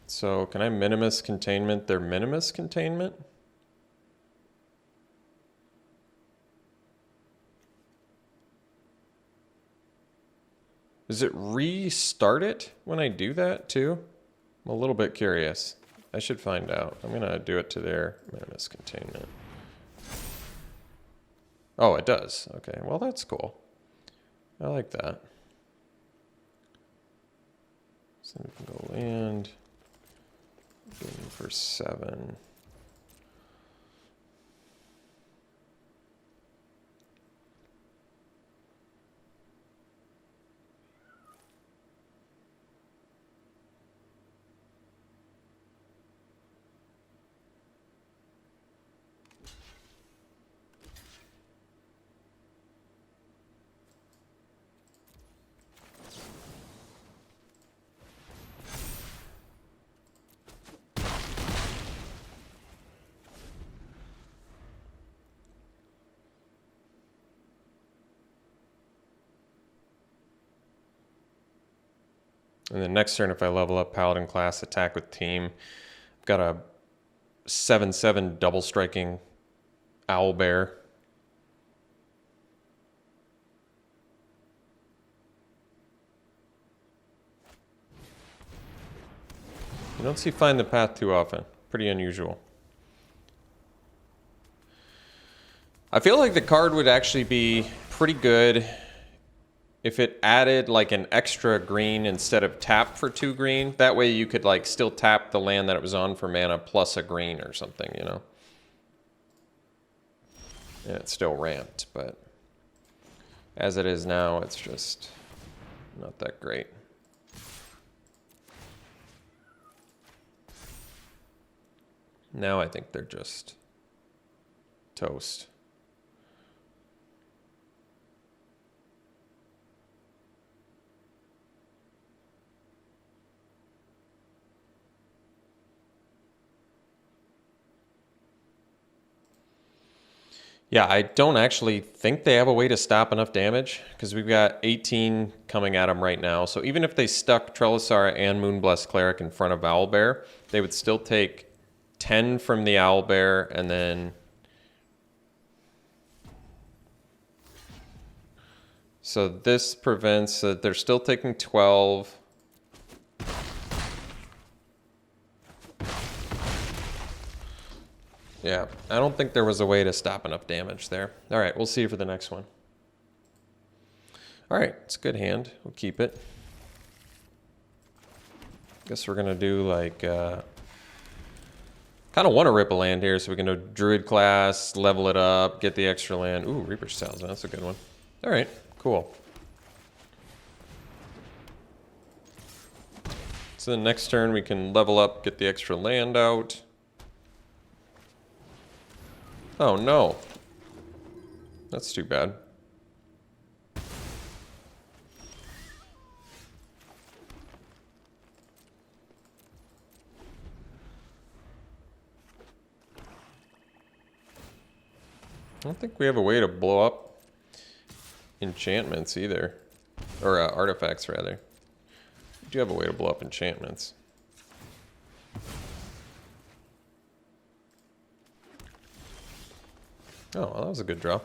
So can I minimus containment their minimus containment? Does it restart it when I do that too? I'm a little bit curious. I should find out. I'm gonna do it to their minimus containment. Oh, it does. Okay, well that's cool. I like that. So we can go land. Game for 7. And then next turn, if I level up Paladin class, attack with team, I've got a 7/7 double striking Owlbear. You don't see Find the Path too often. Pretty unusual. I feel like the card would actually be pretty good if it added like an extra green instead of tap for 2 green. That way you could like still tap the land that it was on for mana plus a green or something, you know? And it's still ramped, but as it is now, it's just not that great. Now I think they're just toast. Yeah, I don't actually think they have a way to stop enough damage because we've got 18 coming at them right now. So even if they stuck Trellisara and Moonblessed Cleric in front of Owlbear, they would still take 10 from the Owlbear and then... So this prevents... they're still taking 12... Yeah, I don't think there was a way to stop enough damage there. All right, we'll see for the next one. All right, it's a good hand. We'll keep it. Guess we're going to do like... kind of want to rip a land here so we can do Druid class, level it up, get the extra land. Ooh, Reaper's Talisman, that's a good one. All right, cool. So the next turn we can level up, get the extra land out. Oh no. That's too bad. I don't think we have a way to blow up enchantments either. Or artifacts, rather. We do have a way to blow up enchantments. Oh, well, that was a good draw.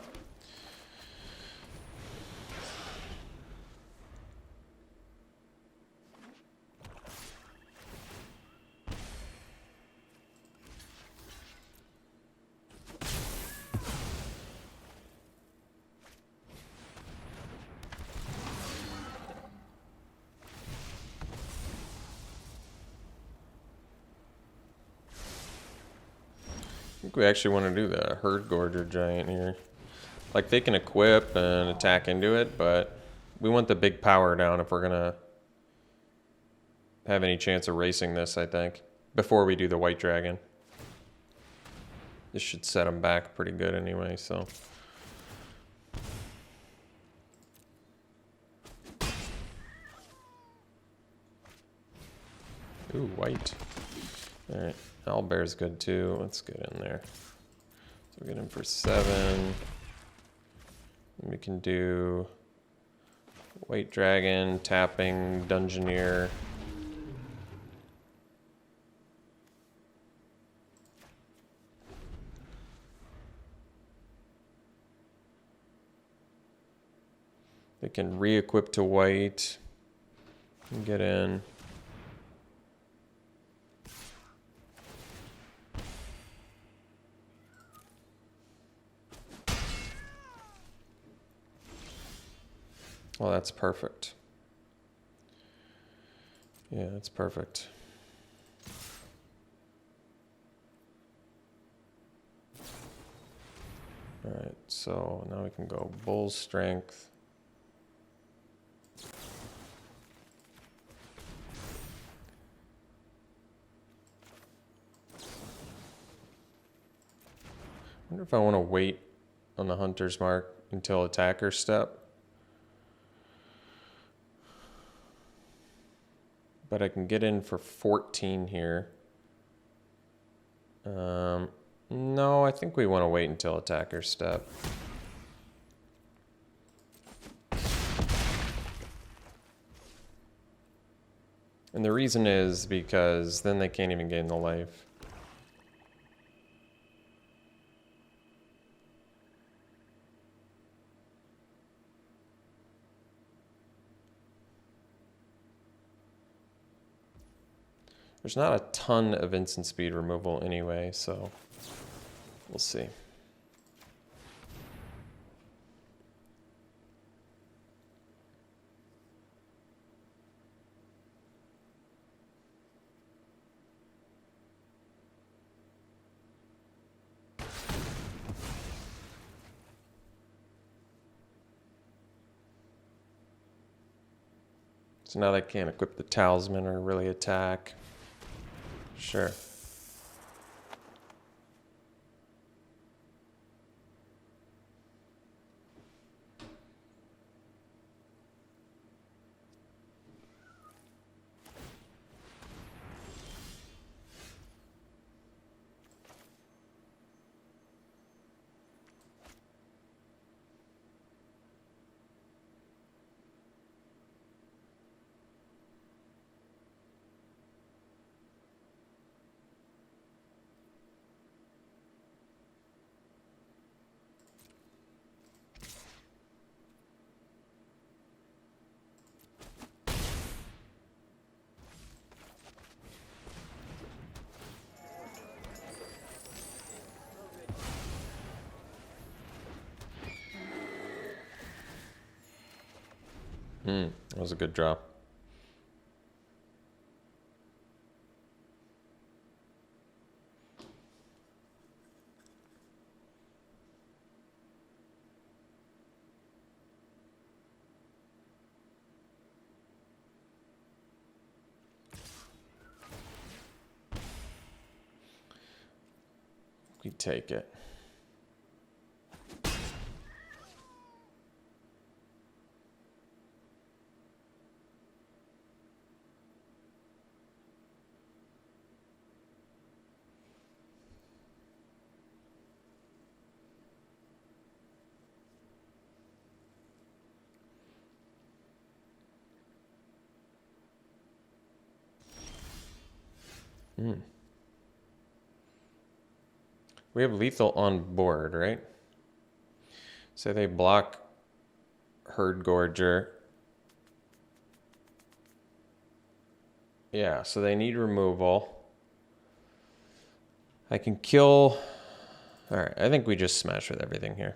I think we actually want to do the Herd Gorger Giant here. Like, they can equip and attack into it, but we want the big power down if we're going to have any chance of racing this, I think, before we do the White Dragon. This should set them back pretty good anyway, so... Ooh, white. Alright, Owlbear's good too. Let's get in there. So we'll get him for 7. We can do White Dragon, tapping, Dungeoneer. They can re-equip to white and get in. Well, that's perfect. Yeah, that's perfect. All right, so now we can go Bull Strength. I wonder if I want to wait on the Hunter's Mark until attacker step. But I can get in for 14 here. No, I think we want to wait until attacker step. And the reason is because then they can't even gain the life. There's not a ton of instant speed removal anyway, so we'll see. So now they can't equip the talisman or really attack. Sure. That was a good drop. We take it. We have lethal on board, right? So they block Herd Gorger. Yeah, so they need removal. I can kill... Alright, I think we just smash with everything here.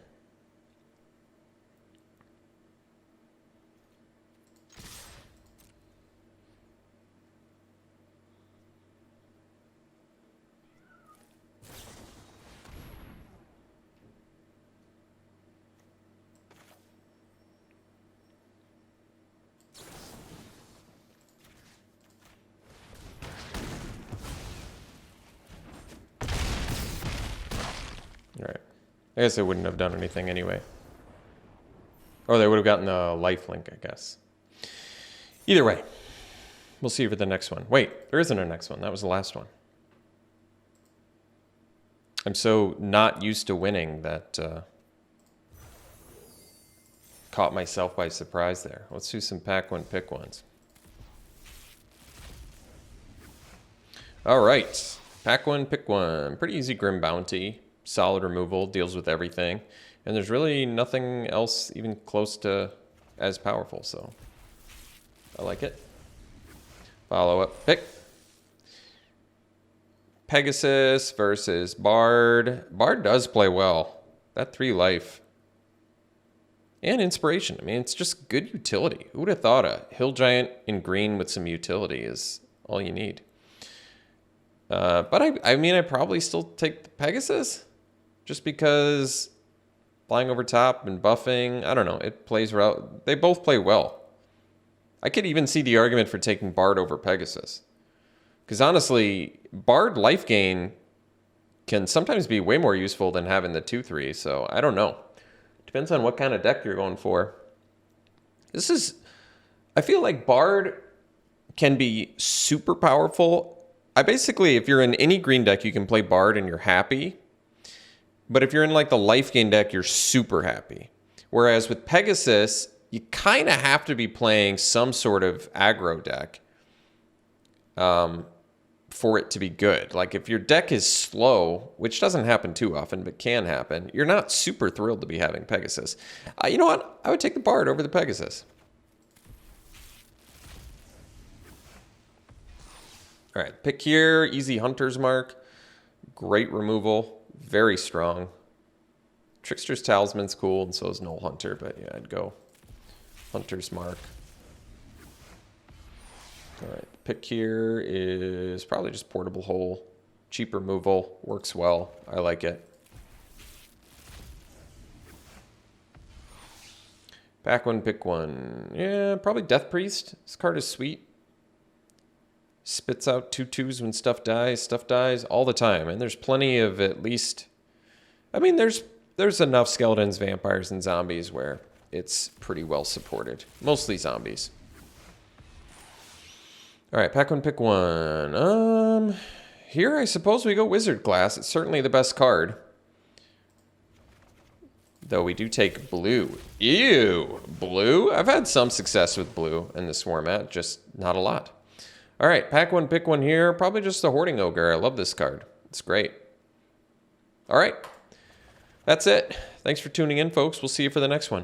Alright. I guess they wouldn't have done anything anyway. Or they would have gotten a lifelink, I guess. Either way, we'll see for the next one. Wait, there isn't a next one. That was the last one. I'm so not used to winning that caught myself by surprise there. Let's do some pack one, pick ones. All right, pack one, pick one. Pretty easy Grim Bounty. Solid removal, deals with everything. And there's really nothing else even close to as powerful, so I like it. Follow up pick. Pegasus versus Bard. Bard does play well. That 3 life. And inspiration. I mean, it's just good utility. Who would have thought a Hill Giant in green with some utility is all you need. But I mean, I probably still take the Pegasus. Just because flying over top and buffing, I don't know, it plays well. They both play well. I could even see the argument for taking Bard over Pegasus. Because honestly, Bard life gain can sometimes be way more useful than having the 2/3, so I don't know. Depends on what kind of deck you're going for. I feel like Bard can be super powerful. If you're in any green deck, you can play Bard and you're happy. But if you're in like the life gain deck, you're super happy. Whereas with Pegasus, you kind of have to be playing some sort of aggro deck. for it to be good. Like if your deck is slow, which doesn't happen too often, but can happen, you're not super thrilled to be having Pegasus. You know what? I would take the Bard over the Pegasus. All right, pick here, easy Hunter's Mark. Great removal, very strong. Trickster's Talisman's cool, and so is Null Hunter, but yeah, I'd go Hunter's Mark. All right, pick here is probably just Portable Hole. Cheap removal, works well. I like it. Back one, pick one. Yeah, probably Death Priest. This card is sweet. Spits out 2/2s when stuff dies all the time. And there's plenty of at least... I mean, there's enough skeletons, vampires, and zombies where it's pretty well supported. Mostly zombies. All right, pack one, pick one. Here I suppose we go Wizard Class. It's certainly the best card. Though we do take blue. Ew, blue? I've had some success with blue in this format, just not a lot. All right, pack one, pick one here. Probably just the Hoarding Ogre. I love this card. It's great. All right, that's it. Thanks for tuning in, folks. We'll see you for the next one.